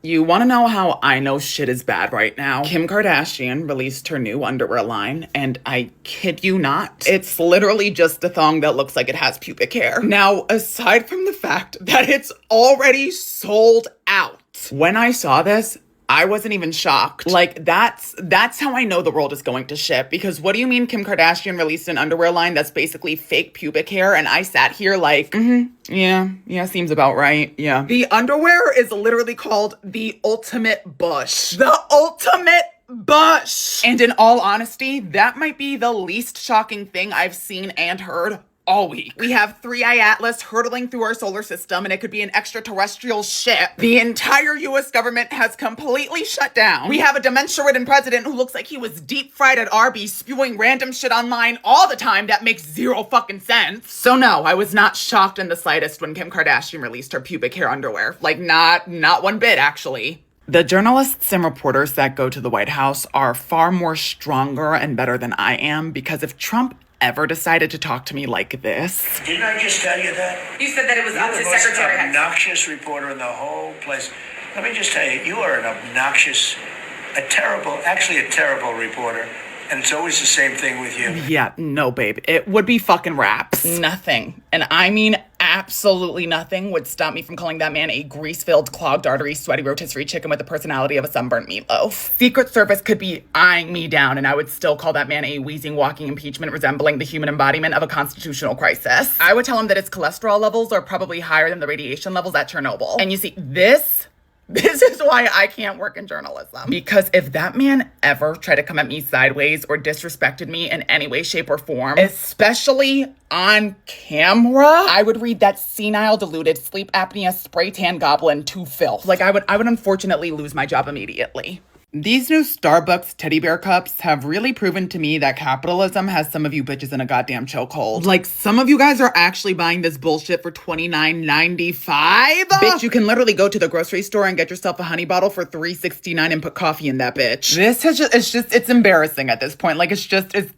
You want to know how I know shit is bad right now? Kim Kardashian released her new underwear line, and I kid you not, it's literally just a thong that looks like it has pubic hair. Now, aside from the fact that it's already sold out, when I saw this, I wasn't even shocked. Like, that's how I know the world is going to shit. Because what do you mean Kim Kardashian released an underwear line that's basically fake pubic hair? And I sat here like, yeah, seems about right, yeah. The underwear is literally called the Ultimate Bush. The Ultimate Bush! And in all honesty, that might be the least shocking thing I've seen and heard all week. We have 3i Atlas hurtling through our solar system, and it could be an extraterrestrial ship. The entire US government has completely shut down. We have a dementia-ridden president who looks like he was deep fried at Arby's, spewing random shit online all the time that makes zero fucking sense. So no, I was not shocked in the slightest when Kim Kardashian released her pubic hair underwear. Like, not one bit, actually. The journalists and reporters that go to the White House are far more stronger and better than I am, because if Trump ever decided to talk to me like this. Didn't I just tell you that? You said that it was up to Secretary You're the Hicks. most obnoxious reporter in the whole place. Let me just tell you, you are an obnoxious, a terrible reporter. And it's always the same thing with you. Yeah, no, babe. It would be fucking raps. Nothing. And I mean absolutely nothing would stop me from calling that man a grease-filled, clogged artery, sweaty rotisserie chicken with the personality of a sunburnt meatloaf. Secret Service could be eyeing me down, and I would still call that man a wheezing, walking impeachment resembling the human embodiment of a constitutional crisis. I would tell him that his cholesterol levels are probably higher than the radiation levels at Chernobyl. And you see, this is why I can't work in journalism. Because if that man ever tried to come at me sideways or disrespected me in any way, shape, or form, especially on camera, I would read that senile, deluded, sleep apnea, spray tan goblin to filth. Like, I would unfortunately lose my job immediately. These new Starbucks teddy bear cups have really proven to me that capitalism has some of you bitches in a goddamn chokehold. Like, some of you guys are actually buying this bullshit for $29.95. Bitch, you can literally go to the grocery store and get yourself a honey bottle for $3.69 and put coffee in that bitch. This has it's embarrassing at this point. Like, it's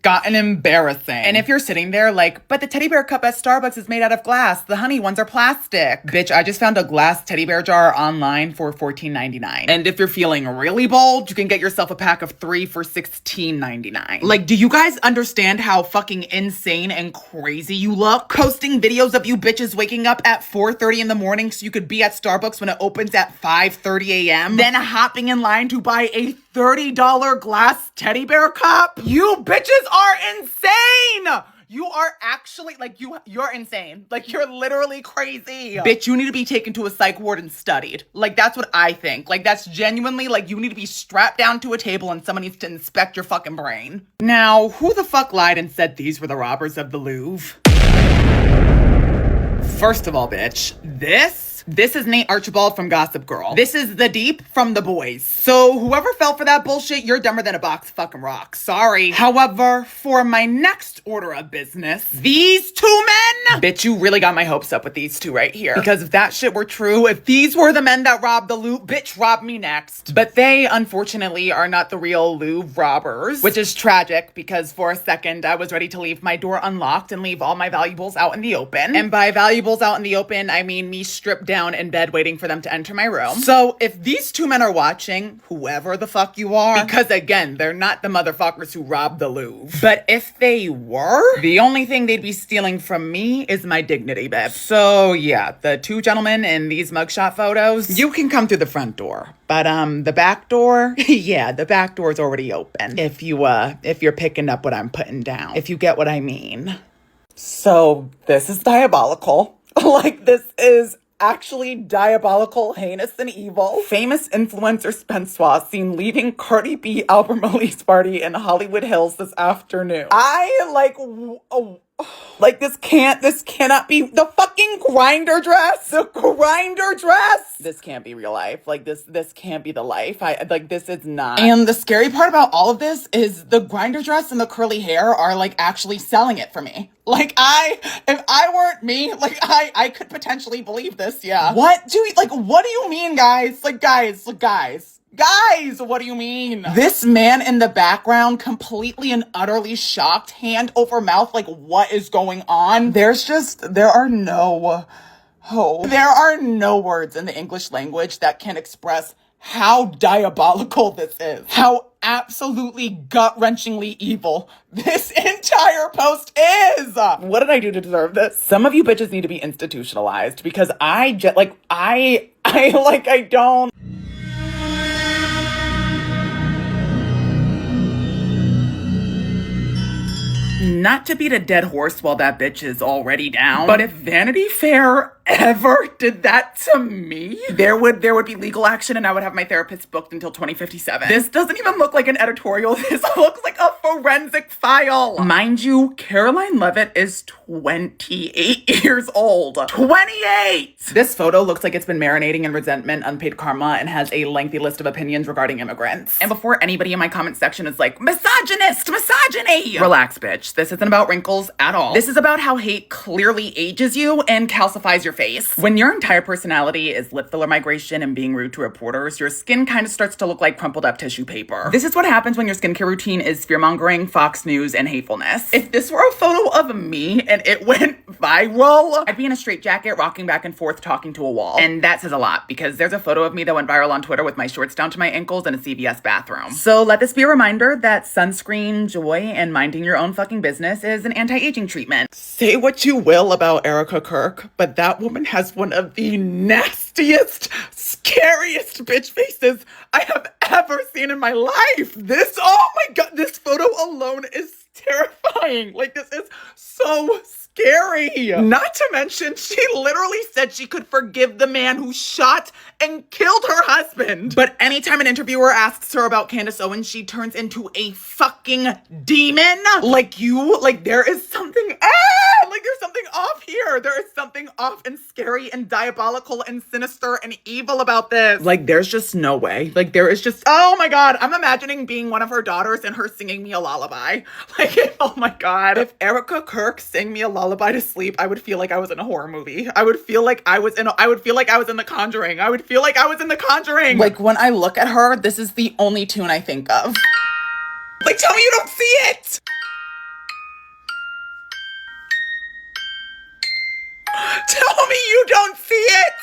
gotten embarrassing. And if you're sitting there like, but the teddy bear cup at Starbucks is made out of glass. The honey ones are plastic. Bitch, I just found a glass teddy bear jar online for $14.99. And if you're feeling really bold, you can get yourself a pack of 3 for $16.99. Like, do you guys understand how fucking insane and crazy you look? Posting videos of you bitches waking up at 4:30 in the morning so you could be at Starbucks when it opens at 5:30 a.m. Then hopping in line to buy a $30 glass teddy bear cup? You bitches are insane! You are actually, like, you're insane. Like, you're literally crazy. Bitch, you need to be taken to a psych ward and studied. Like, that's what I think. Like, that's genuinely, like, you need to be strapped down to a table and someone needs to inspect your fucking brain. Now, who the fuck lied and said these were the robbers of the Louvre? First of all, bitch, This is Nate Archibald from Gossip Girl. This is The Deep from The Boys. So whoever fell for that bullshit, you're dumber than a box of fucking rocks. Sorry. However, for my next order of business, these two men, bitch, you really got my hopes up with these two right here. Because if that shit were true, if these were the men that robbed the Louvre, bitch, rob me next. But they, unfortunately, are not the real Louvre robbers, which is tragic because for a second, I was ready to leave my door unlocked and leave all my valuables out in the open. And by valuables out in the open, I mean me stripped down in bed waiting for them to enter my room. So if these two men are watching, whoever the fuck you are, because again, they're not the motherfuckers who robbed the Louvre. But if they were, the only thing they'd be stealing from me is my dignity, babe. So yeah, the two gentlemen in these mugshot photos, you can come through the front door. But the back door, yeah, the back door is already open. If you're picking up what I'm putting down, if you get what I mean. So this is diabolical. Like, this is actually diabolical, heinous, and evil. Famous influencer Spencer seen leaving Cardi B album release party in Hollywood Hills this afternoon. This cannot be the fucking grinder dress. The grinder dress. This can't be real life. Like, this can't be the life. This is not. And the scary part about all of this is the grinder dress and the curly hair are, like, actually selling it for me. Like, if I weren't me, like, I could potentially believe this, yeah. What do you mean, guys? Guys, what do you mean? This man in the background, completely and utterly shocked, hand over mouth, like, what is going on? There are no words in the English language that can express how diabolical this is. How absolutely gut-wrenchingly evil this entire post is. What did I do to deserve this? Some of you bitches need to be institutionalized because I don't. Not to beat a dead horse while that bitch is already down, but if Vanity Fair ever did that to me, there would be legal action and I would have my therapist booked until 2057. This doesn't even look like an editorial. This looks like a forensic file. Mind you, Caroline Levitt is 28 years old. 28! This photo looks like it's been marinating in resentment, unpaid karma, and has a lengthy list of opinions regarding immigrants. And before anybody in my comment section is like, misogynist, misogyny! Relax, bitch. This isn't about wrinkles at all. This is about how hate clearly ages you and calcifies your face. When your entire personality is lip filler migration and being rude to reporters, your skin kind of starts to look like crumpled up tissue paper. This is what happens when your skincare routine is fear-mongering, Fox News, and hatefulness. If this were a photo of me and it went viral, I'd be in a straitjacket rocking back and forth talking to a wall. And that says a lot because there's a photo of me that went viral on Twitter with my shorts down to my ankles in a CVS bathroom. So let this be a reminder that sunscreen, joy, and minding your own fucking business is an anti-aging treatment. Say what you will about Erica Kirk, but that woman has one of the nastiest, scariest bitch faces I have ever seen in my life. Oh my God, this photo alone is terrifying. Like, this is so scary. Not to mention, she literally said she could forgive the man who shot and killed her husband. But anytime an interviewer asks her about Candace Owens, she turns into a fucking demon. There is something, there's something off here. There is something off and scary and diabolical and sinister and evil about this. There's just no way. Oh my God, I'm imagining being one of her daughters and her singing me a lullaby. Oh my God. If Erica Kirk sang me a lullaby to sleep, I would feel like I was in a horror movie. I would feel like I was in The Conjuring. When I look at her, this is the only tune I think of. Tell me you don't see it! Tell me you don't see it!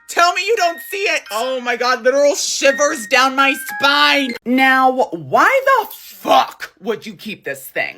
Tell me you don't see it! Oh my God, literal shivers down my spine! Now, why the fuck would you keep this thing?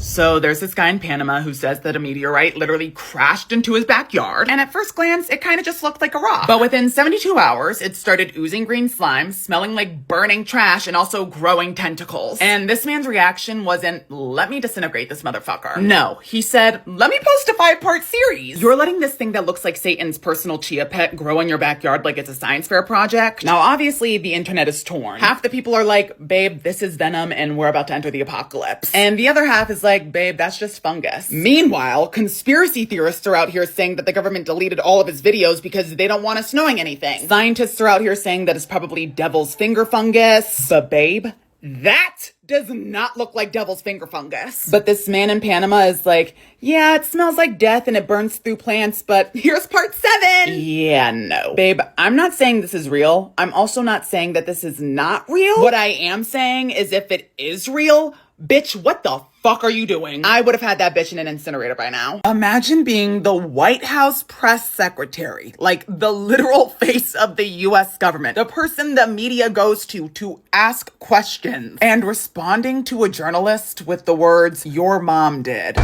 So there's this guy in Panama who says that a meteorite literally crashed into his backyard. And at first glance, it kind of just looked like a rock. But within 72 hours, it started oozing green slime, smelling like burning trash, and also growing tentacles. And this man's reaction wasn't, let me disintegrate this motherfucker. No, he said, let me post a 5-part series. You're letting this thing that looks like Satan's personal chia pet grow in your backyard like it's a science fair project. Now, obviously, the internet is torn. Half the people are like, babe, this is venom and we're about to enter the apocalypse. And the other half is like, babe, that's just fungus. Meanwhile, conspiracy theorists are out here saying that the government deleted all of his videos because they don't want us knowing anything. Scientists are out here saying that it's probably devil's finger fungus. But babe, that does not look like devil's finger fungus. But this man in Panama is like, yeah, it smells like death and it burns through plants, but here's part 7. Yeah, no. Babe, I'm not saying this is real. I'm also not saying that this is not real. What I am saying is if it is real, bitch, what the fuck are you doing? I would have had that bitch in an incinerator by now. Imagine being the White House press secretary, like the literal face of the US government, the person the media goes to ask questions, and responding to a journalist with the words, your mom did.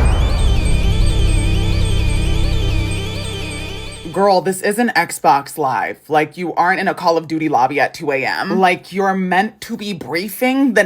Girl, this isn't Xbox Live. You aren't in a Call of Duty lobby at 2 a.m. You're meant to be briefing the